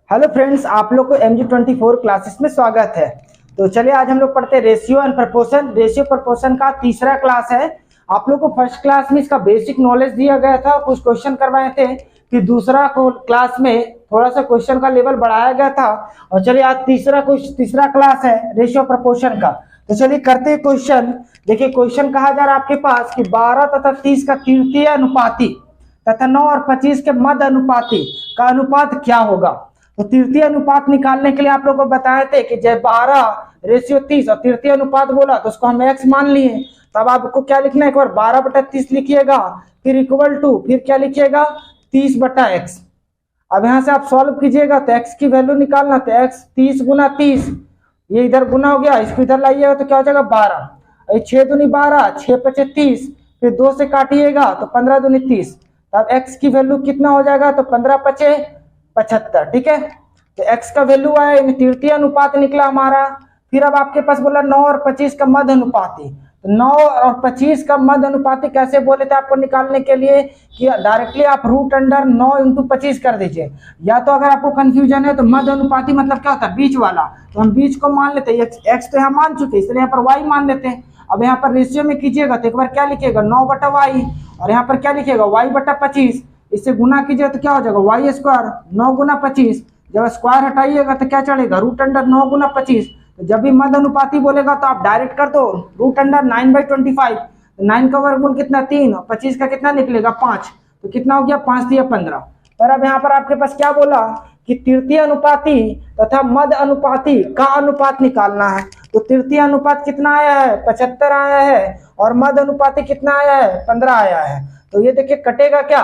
Hello friends, आप लोग को MG24 क्लासेस में स्वागत है। तो चलिए आज हम लोग पढ़ते हैं ratio and proportion. Ratio proportion का तीसरा क्लास है। आप लोग को फर्स्ट क्लास में इसका बेसिक नॉलेज दिया गया था, कुछ क्वेश्चन करवाए थे। फिर दूसरा क्लास में थोड़ा सा क्वेश्चन का लेवल बढ़ाया गया था। और चलिए आज तीसरा क्लास है रेशियो प्रपोर्शन का। तो चलिए करते हैं क्वेश्चन। देखिए क्वेश्चन कहा जा रहा है आपके पास कि 12 तथा 30 का तृतीय अनुपाती तथा 9 और 25 के मध्य अनुपाती का अनुपात क्या होगा। तो तृतीय अनुपात निकालने के लिए आप लोगों को बताए थे कि जब 12:30 और तृतीय अनुपात बोला तो उसको हम x मान लिए। तब आपको क्या लिखना है, एक बार 12/30 लिखिएगा, फिर इक्वल टू, फिर क्या लिखिएगा 30/x। अब यहाँ से आप सॉल्व कीजिएगा तो x की वैल्यू निकालना, तो x 30 गुना 30, ये इधर गुना हो गया, इसको इधर लाइएगा तो क्या हो जाएगा 12। 6 दूनी 12, 6 पचे 30, फिर 2 से काटिएगा तो 15 दूनी 30। तब x की वैल्यू कितना हो जाएगा, तो 15 पचे 75। ठीक है, तो x का वैल्यू आया, तृतीय अनुपात निकला हमारा। फिर अब आपके पास बोला 9 और 25 का मध्य अनुपाती। तो 9 और 25 का मध्य अनुपाती कैसे बोले थे आपको निकालने के लिए कि डायरेक्टली आप रूट अंडर 9 इंटू 25 कर दीजिए। या तो अगर आपको कंफ्यूजन है तो मध्य अनुपाती मतलब क्या होता है, बीच वाला, तो हम बीच को मान लेते हैं। x तो यहाँ मान चुके, इसलिए यहाँ पर y मान लेते हैं। अब यहाँ पर रेशियो में कीजिएगा तो एक बार क्या लिखिएगा 9/y, और यहाँ पर क्या लिखिएगा y/25। इससे गुना कीजिए तो क्या हो जाएगा y स्क्वायर 9 गुना 25। जब स्क्वायर हटाइएगा तो क्या चलेगा रूट अंडर 9 गुना 25। तो जब भी मध्य अनुपाती बोलेगा तो आप डायरेक्ट कर दो रूट अंडर 9/25। 9 का वर्गमूल कितना 3, और 25 का कितना निकलेगा 5, तो कितना हो गया 5 दिया 15। पर अब यहाँ पर आपके पास क्या बोला कि तृतीय अनुपाती तथा मध्य अनुपाती का अनुपात निकालना है। तो तृतीय अनुपात कितना आया है 75 आया है, और मध्य अनुपाती कितना आया है 15 आया है। तो ये देखिए कटेगा क्या,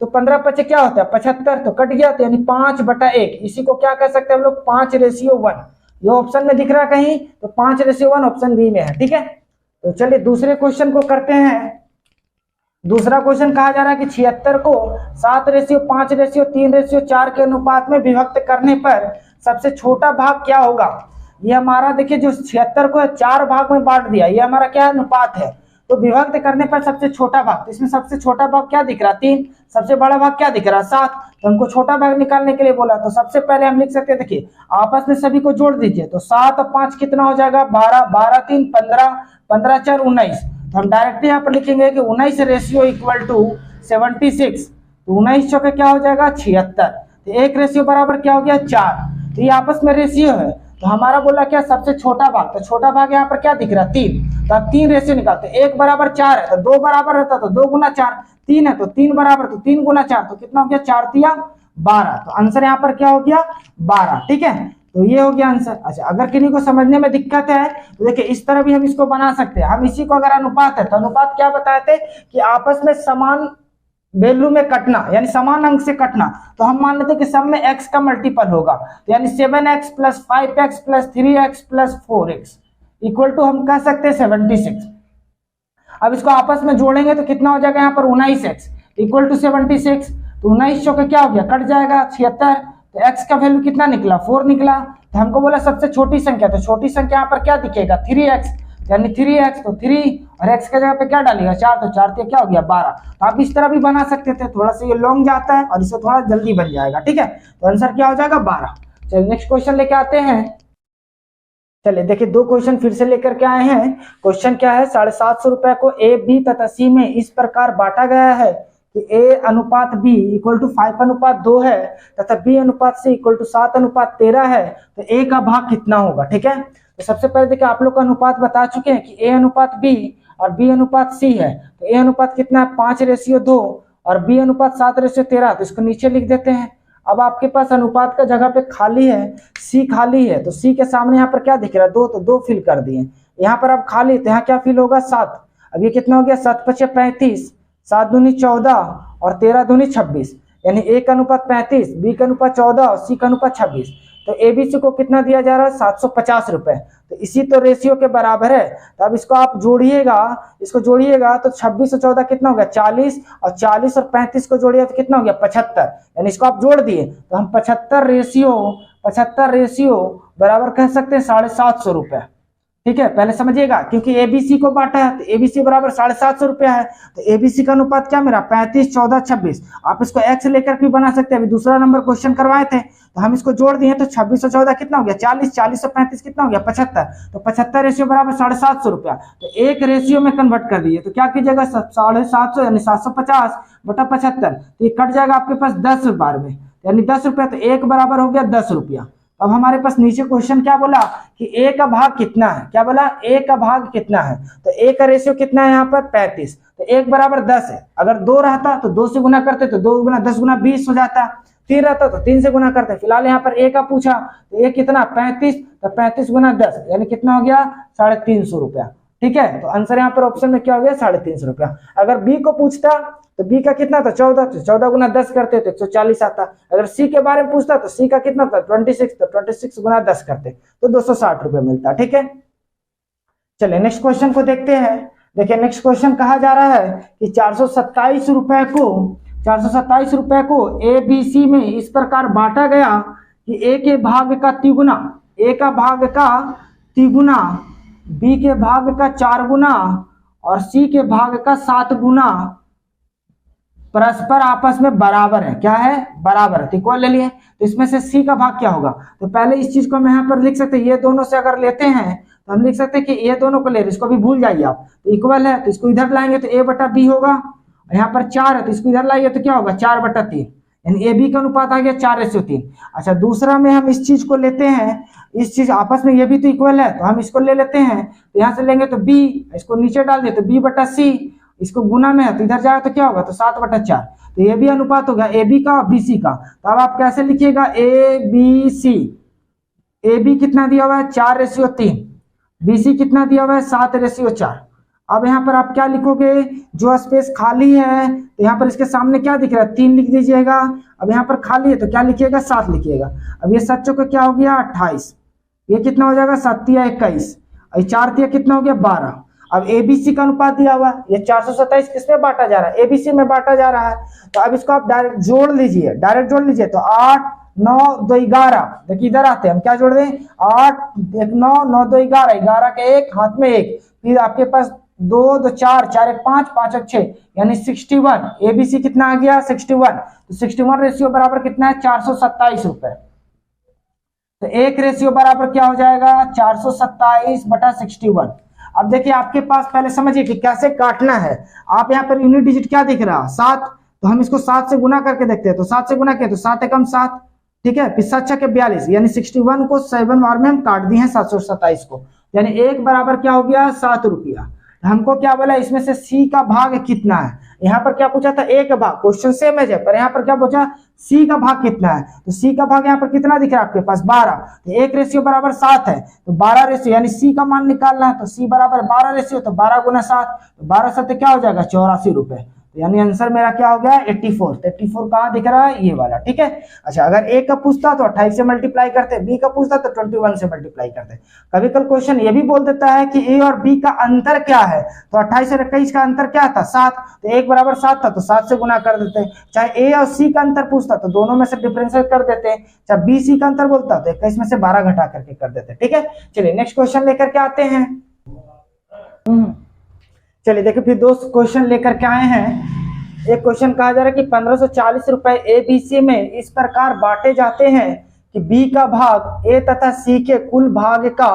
तो 15 पचे क्या होता है 75, तो कट गया, तो यानी 5/1। इसी को क्या कह सकते हैं हम लोग 5:1। ये ऑप्शन में दिख रहा है कहीं, तो 5:1 ऑप्शन बी में है। ठीक है, तो चलिए दूसरे क्वेश्चन को करते हैं। दूसरा क्वेश्चन कहा जा रहा है कि 76 को 7:5:3:4 के अनुपात में विभक्त करने पर सबसे छोटा भाग क्या होगा। ये हमारा देखिए जो 76 को 4 भाग में बांट दिया, ये हमारा क्या अनुपात है। तो विभक्त करने पर सबसे छोटा भाग, तो इसमें सबसे छोटा भाग क्या दिख रहा 3, सबसे बड़ा भाग क्या दिख रहा 7। तो हमको छोटा भाग निकालने के लिए बोला, तो सबसे पहले हम लिख सकते हैं, देखिए आपस में सभी को जोड़ दीजिए। तो 7 और 5 कितना हो जाएगा 12, 12 3 15, 15 4 19। तो हम डायरेक्टली यहाँ पर लिखेंगे कि 19 रेशियो इक्वल टू 76। तो 19 चौके क्या हो जाएगा 76। तो एक रेशियो बराबर क्या हो गया 4। तो ये आपस में रेशियो है। तो हमारा बोला क्या सबसे छोटा भाग, तो छोटा भाग यहाँ पर क्या दिख रहा 3। तो आप 3 रेशियो निकालते, 1 बराबर 4 है तो 2 बराबर रहता, तो 2 गुना 4, 3 है तो 3 बराबर, तो 3 गुना 4, तो कितना हो गया 4 तिया 12। तो आंसर यहाँ पर क्या हो गया 12। ठीक है, तो ये हो गया आंसर। अच्छा, अगर किन्हीं को समझने में दिक्कत है तो देखिए इस तरह भी हम इसको बना सकते हैं। हम इसी को अगर अनुपात है तो अनुपात क्या बताए थे कि आपस में समान वैल्यू में कटना, यानी समान अंक से कटना। तो हम मान लेते कि सब में x का मल्टीपल होगा, तो यानी 7x + 5x + 3x + 4x equal to हम कह सकते हैं 76। अब इसको आपस में जोड़ेंगे तो कितना हो जाएगा यहाँ पर 19x इक्वल टू 76। तो 19 चौके क्या हो गया कट जाएगा 76। तो x का वैल्यू कितना निकला 4 निकला। तो हमको बोला सबसे छोटी संख्या, तो छोटी संख्या यहाँ पर क्या दिखेगा 3x, यानी 3x, तो 3 और x की जगह पे क्या डालेगा 4, तो 4 क्या हो गया 12। तो आप इस तरह भी बना सकते थे, थोड़ा सा ये लॉन्ग जाता है और इससे थोड़ा जल्दी बन जाएगा। ठीक है, तो आंसर क्या हो जाएगा 12। चलिए नेक्स्ट क्वेश्चन लेके आते हैं। चलिए देखिए 2 क्वेश्चन फिर से लेकर के आए हैं। क्वेश्चन क्या है 750 रुपए को A, B तथा C में इस प्रकार बांटा गया है कि A/B इक्वल टू 5/2 है तथा B/C इक्वल टू 7/13 है। तो A का भाग कितना होगा। ठीक है, तो सबसे पहले देखिए आप लोग का अनुपात बता चुके हैं कि A/B और B/C है। तो A अनुपात कितना है 5:2 और B/7:13। तो इसको नीचे लिख देते हैं। अब आपके पास अनुपात का जगह पे खाली है, C खाली है, तो C के सामने यहाँ पर क्या दिख रहा है 2, तो 2 फिल कर दिए। यहाँ पर अब खाली, तो यहाँ क्या फिल होगा 7। अब ये कितना हो गया 7 × 5 = 35, 7 दूनी 14 और 13 दूनी 26, यानी A का अनुपात 35, B का अनुपात 14 और C का अनुपात 26। तो ABC को कितना दिया जा रहा है 750 रुपए। तो इसी तो रेशियो के बराबर है। तो अब इसको आप जोड़िएगा, इसको जोड़िएगा तो 26 और 14 कितना हो गया 40, और 40 और 35 को जोड़िए तो कितना हो गया 75, यानी इसको आप जोड़ दिए तो हम 75 रेशियो बराबर कह सकते हैं 750 रुपए। ठीक है, पहले समझिएगा, क्योंकि एबीसी को बांटा है तो एबीसी बराबर 750 रुपया है, तो एबीसी का अनुपात क्या मेरा 35, 14, 26। आप इसको एक्स लेकर भी बना सकते हैं। अभी दूसरा नंबर क्वेश्चन करवाए थे तो हम इसको जोड़ दिए, तो 26 और 14 कितना हो गया 40, 40 और 35 कितना हो गया 75, तो 75 रेशियो बराबर 750 रुपया। तो एक रेशियो में कन्वर्ट कर दिए, तो क्या कीजिएगा 750 यानी 750 बटा 75, तो ये कट जाएगा आपके पास 10 बार में, यानी 10 रुपया, तो एक बराबर हो गया 10 रुपया। अब हमारे पास नीचे क्वेश्चन क्या बोला कि ए का भाग कितना है, क्या बोला ए का भाग कितना है, तो ए का रेशियो कितना है यहाँ पर 35, तो एक बराबर 10 है। अगर 2 रहता तो 2 से गुना करते तो 2 गुना 10 गुना 20 हो जाता, 3 रहता तो 3 से गुना करते। फिलहाल यहाँ पर ए का पूछा तो ए कितना 35, तो 35 गुना 10 यानी कितना हो गया 350 रुपया। ठीक है, तो आंसर यहाँ पर ऑप्शन में क्या हो गया 350 रुपया। अगर बी को पूछता तो बी का कितना था 14, तो 14 गुना 10 करते तो 140 आता। अगर सी के बारे में पूछता तो सी का कितना था 26, तो 26 गुना 10 करते तो 260 रुपये मिलता। ठीक है, चलिए नेक्स्ट क्वेश्चन को देखते हैं। देखिए नेक्स्ट क्वेश्चन कहा जा रहा है कि 427 रुपए को ए बी सी में इस प्रकार बांटा गया कि ए के भाग का तिगुना, ए का भाग का तिगुना, बी के भाग का 4 गुना और सी के भाग का 7 गुना परस्पर आपस में बराबर है। क्या है बराबर है, इक्वल ले लिए, तो इसमें से सी का भाग क्या होगा। तो पहले इस चीज को हम यहाँ पर लिख सकते हैं, ये दोनों से अगर लेते हैं तो हम लिख सकते हैं कि ये दोनों को ले रहे, इसको भी भूल जाइए आप, तो इक्वल है तो इसको इधर लाएंगे तो ए बटा बी होगा, यहाँ पर 4 है तो इसको इधर लाइए तो क्या होगा 4 बटा 3, यानी ए बी का अनुपात आ गया 4:3। अच्छा दूसरा में हम इस चीज को लेते हैं, इस चीज आपस में ये भी तो इक्वल है तो हम इसको ले लेते हैं, तो यहाँ से लेंगे तो बी, इसको नीचे डाल दिए तो बी बटा सी, इसको गुना में है तो इधर जाएगा तो क्या होगा तो 7 बटा 4, तो ये भी अनुपात होगा ए बी का और बी सी का। तो अब आप कैसे लिखिएगा A B C, A B कितना दिया हुआ है 4:3, बी सी कितना दिया हुआ है 7:4। अब यहाँ पर आप क्या लिखोगे, जो स्पेस खाली है तो यहाँ पर इसके सामने क्या दिख रहा है 3 लिख दीजिएगा। अब यहाँ पर खाली है तो क्या लिखिएगा 7 लिखिएगा। अब ये 7 चौके क्या हो गया 28, ये कितना हो जाएगा 7 तिया 21, 4 तिया कितना हो गया 12। अब एबीसी का अनुपात दिया हुआ, ये 427 किसमें बांटा जा रहा है एबीसी में बांटा जा रहा है, तो अब इसको आप डायरेक्ट जोड़ लीजिए, डायरेक्ट जोड़ लीजिए, तो 8 9 2 11, देखिए इधर आते हैं हम क्या जोड़ दें 8 1 9 9 2 11, 11 के 1 हाथ में 1, फिर आपके पास 2 2 4 4 1 5 5 1 6 यानी 61। एबीसी कितना आ गया 61, तो 61 रेशियो बराबर कितना है 427 रुपए। तो एक रेशियो बराबर क्या हो जाएगा 427 बटा 61। अब देखिए आपके पास पहले समझिए कि कैसे काटना है। आप यहाँ पर यूनिट डिजिट क्या दिख रहा 7, तो हम इसको 7 से गुना करके देखते हैं, तो 7 से गुना किया तो 7 एकम 7, ठीक है, फिर 7 छके 42 यानी 61 को 7 बार में हम काट दिए हैं 727 को, यानी एक बराबर क्या हो गया 7 रुपया। हमको क्या बोला इसमें से सी का भाग कितना है, यहाँ पर क्या पूछा था ए का भाग, क्वेश्चन सेम है पर यहाँ पर क्या पूछा सी का भाग कितना है, तो सी का भाग यहाँ पर कितना दिख रहा है आपके पास 12, तो एक रेशियो बराबर 7 है, तो 12 रेशियो यानी सी का मान निकालना है, तो सी बराबर 12 रेशियो, तो 12 गुना 7, तो 12 7 क्या हो जाएगा 84 रुपए, तो यानी आंसर मेरा क्या हो गया 84। 84 कहाँ दिख रहा है ये वाला, ठीक है। अच्छा अगर ए का पूछता तो 28 से मल्टीप्लाई करते, बी का पूछता तो 21 से मल्टीप्लाई करते। कभी कल क्वेश्चन ये भी बोल देता है कि ए और बी का अंतर क्या है, तो 28 और 21 का अंतर क्या था 7, तो एक बराबर 7 था तो 7 से गुना कर देते। चाहे ए और सी का अंतर पूछता तो दोनों में से डिफरेंशिएट कर देते, चाहे बी सी का अंतर बोलता तो 21 में से 12 घटा करके कर देते, ठीक है। चलिए नेक्स्ट क्वेश्चन लेकर के आते हैं। चलिए देखिए फिर दो क्वेश्चन लेकर के आए हैं। एक क्वेश्चन कहा जा रहा है कि 1540 रुपए एबीसी में इस प्रकार बांटे जाते हैं कि बी का भाग ए तथा सी के कुल भाग का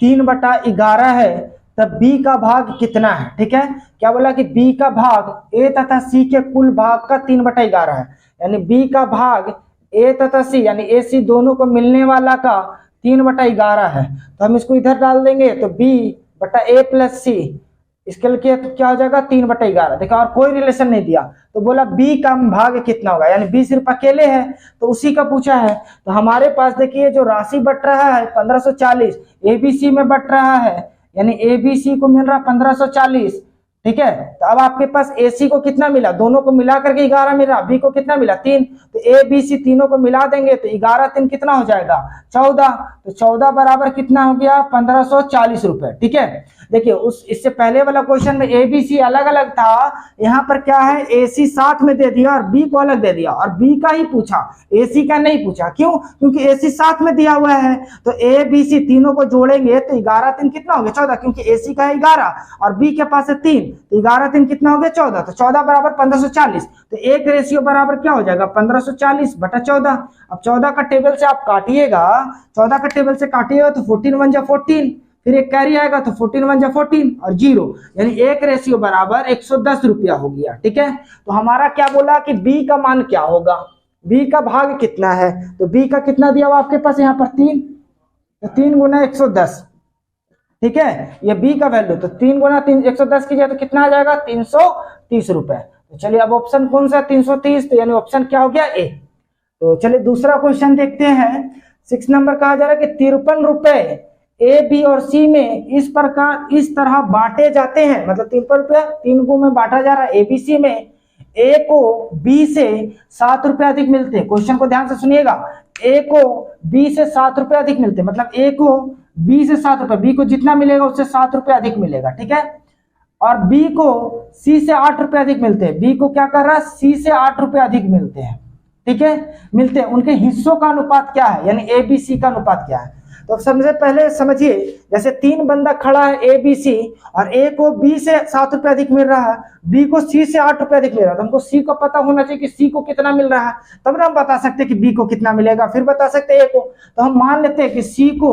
3/11 है, तब बी का भाग कितना है, ठीक है। क्या बोला कि बी का भाग ए तथा सी के कुल भाग का 3/11 है, यानी बी का भाग ए तथा सी यानी ए सी दोनों को मिलने वाला का 3/11 है, तो हम इसको इधर डाल देंगे तो बी बटा ए प्लस सी, इसके लिए तो क्या हो जाएगा 3/11। देखा और कोई रिलेशन नहीं दिया, तो बोला बी का भाग कितना होगा, यानी बी सिर्फ अकेले है तो उसी का पूछा है। तो हमारे पास देखिए जो राशि बट रहा है 1540 एबीसी में बट रहा है, यानी एबीसी को मिल रहा 1540, ठीक है। तो अब आपके पास AC को कितना मिला, दोनों को मिला करके 11 मिला, B को कितना मिला 3, तो ABC तीनों को मिला देंगे तो 11 3 कितना हो जाएगा 14, तो 14 बराबर कितना हो गया 1540 रुपए। ठीक है, देखिए इससे पहले वाला क्वेश्चन में ABC अलग अलग था, यहाँ पर क्या है AC साथ में दे दिया और B को अलग दे दिया, और B का ही पूछा, AC का नहीं पूछा। क्यों? क्योंकि AC साथ में दिया हुआ है, तो ABC तीनों को जोड़ेंगे तो 11 3 कितना हो गया 14, क्योंकि AC का है 11 और B के पास है 3, तो 11 3 कितना हो गया 14, तो 14 बराबर 1540, तो एक रेशियो बराबर क्या हो जाएगा 1540 बटा 14। अब 14 का टेबल से आप काटिएगा, 14 का टेबल से काटिएगा तो 14 1 जा 14, फिर एक कैरी आएगा तो 14 1 जा 14 और 0, यानी एक रेशियो बराबर 110 रुपया हो गया। ठीक है, तो हमारा क्या बोला कि B का मान क्या होगा, B का भाग कितना है, तो B का कितना दिया हुआ आपके पास यहाँ पर 3, तो 3 गुना 110। ठीक है, ये B का वैल्यू, तो 3 गुना 110 कीजिए तो कितना आ जाएगा 330 रुपए। तो चलिए अब ऑप्शन कौन सा 330, तो यानी ऑप्शन क्या हो गया A। तो चलिए दूसरा क्वेश्चन देखते हैं। 6 नंबर कहा जा रहा है कि 53 रुपए A, B और C में इस तरह बांटे जाते हैं, मतलब 53 रुपया 3 को में बांटा जा रहा है ABC में, A को B से 7 रुपए अधिक मिलते हैं। क्वेश्चन को ध्यान से सुनिएगा, A को B से 7 रुपए अधिक मिलते हैं, मतलब A को B से 7 रुपए, B को जितना मिलेगा उससे 7 रुपए अधिक मिलेगा। ठीक है, और B को C से 8 रुपए अधिक मिलते हैं, B को क्या कर रहा है C से 8 रुपए अधिक मिलते हैं। ठीक है, मिलते हैं, उनके हिस्सों का अनुपात क्या है, यानी ABC का अनुपात क्या है। तो सबसे पहले समझिए, जैसे 3 बंदा खड़ा है ABC और A को B से 7 रुपए अधिक मिल रहा है, B को C से 8 रुपए अधिक मिल रहा है, तो हमको C को पता होना चाहिए कि C को कितना मिल रहा है, तब ना हम बता सकते हैं कि B को कितना मिलेगा, फिर बता सकते हैं A को। तो हम मान लेते हैं कि C को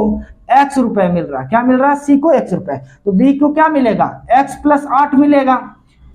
X रुपए मिल रहा है, क्या मिल रहा है C को X रुपए, तो B को क्या मिलेगा X प्लस 8 मिलेगा,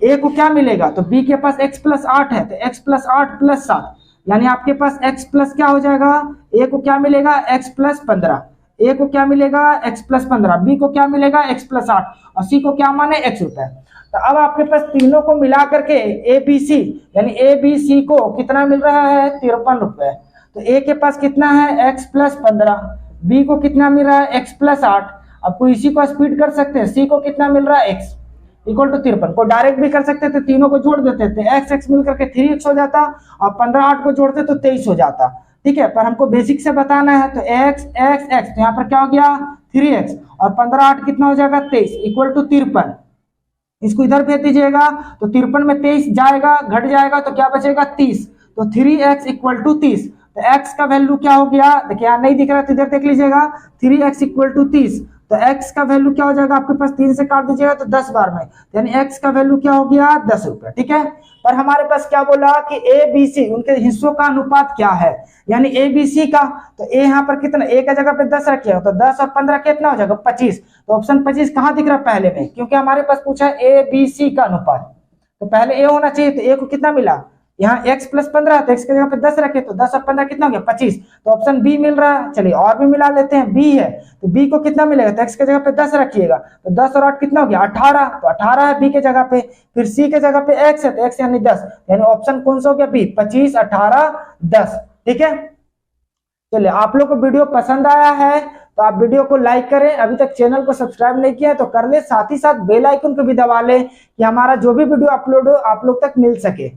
A को क्या मिलेगा, तो B के पास X प्लस 8 है, तो X प्लस 8 प्लस 7, यानी आपके पास X प्लस क्या हो जाएगा, A को क्या मिलेगा X प्लस 15, A को क्या मिलेगा x प्लस 15, B को क्या मिलेगा x प्लस 8 और C को क्या माने x रुपए। तो अब आपके पास तीनों को मिला करके ABC यानी ABC को कितना मिल रहा है 53 रुपए। तो A के पास कितना है x प्लस 15, B को कितना मिल रहा है x प्लस 8। अब कोई इसी को स्पीड कर सकते हैं, C को कितना मिल रहा है x इक्वल टू 53, को डायरेक्ट भी कर सकते थे, तीनों को जोड़ देते थे, x मिल करके 3x हो जाता और 15 8 को जोड़ते तो 23 हो जाता। ठीक है, पर हमको बेसिक से बताना है, तो x x x, तो यहाँ पर क्या हो गया 3x और 15 8 कितना हो जाएगा 23 इक्वल टू 53। इसको इधर भेज दीजिएगा तो 53 में 23 जाएगा, घट जाएगा तो क्या बचेगा 30, तो 3x इक्वल टू 30। तो x का वैल्यू क्या हो गया, देखिए यहाँ नहीं दिख रहा तो इधर देख लीजिएगा, 3x इक्वल टू 30, तो x का वैल्यू क्या हो जाएगा आपके पास 3 से काट दीजिएगा तो 10 बार में, यानी x का वैल्यू क्या हो गया 10 रुपए। ठीक है, पर हमारे पास क्या बोला कि ABC उनके हिस्सों का अनुपात क्या है, यानी ABC का, तो A यहाँ पर कितना, A का जगह पे 10 रखिएगा तो 10 और 15 कितना हो जाएगा 25। तो ऑप्शन 25 कहाँ दिख रहा है पहले में, क्योंकि हमारे पास पूछा है ABC का अनुपात, तो पहले A होना चाहिए, तो A को कितना मिला यहाँ x प्लस 15, तो x की जगह पे 10 रखे तो 10 और 15 कितना हो गया 25, तो ऑप्शन B मिल रहा है। चलिए और भी मिला लेते हैं, B है तो B को कितना मिलेगा, तो x की जगह पे 10 रखिएगा तो 10 और 8 कितना हो गया 18, तो 18 है B के जगह पे, फिर C के जगह पे x है तो x यानी 10, यानी ऑप्शन कौन सा हो गया B 25 18 10। ठीक है, चलिए आप लोग को वीडियो पसंद आया है तो आप वीडियो को लाइक करें, अभी तक चैनल को सब्सक्राइब नहीं किया है तो कर ले, साथ ही साथ बेल आइकन को भी दबा लें कि हमारा जो भी वीडियो अपलोड हो आप लोग तक मिल सके।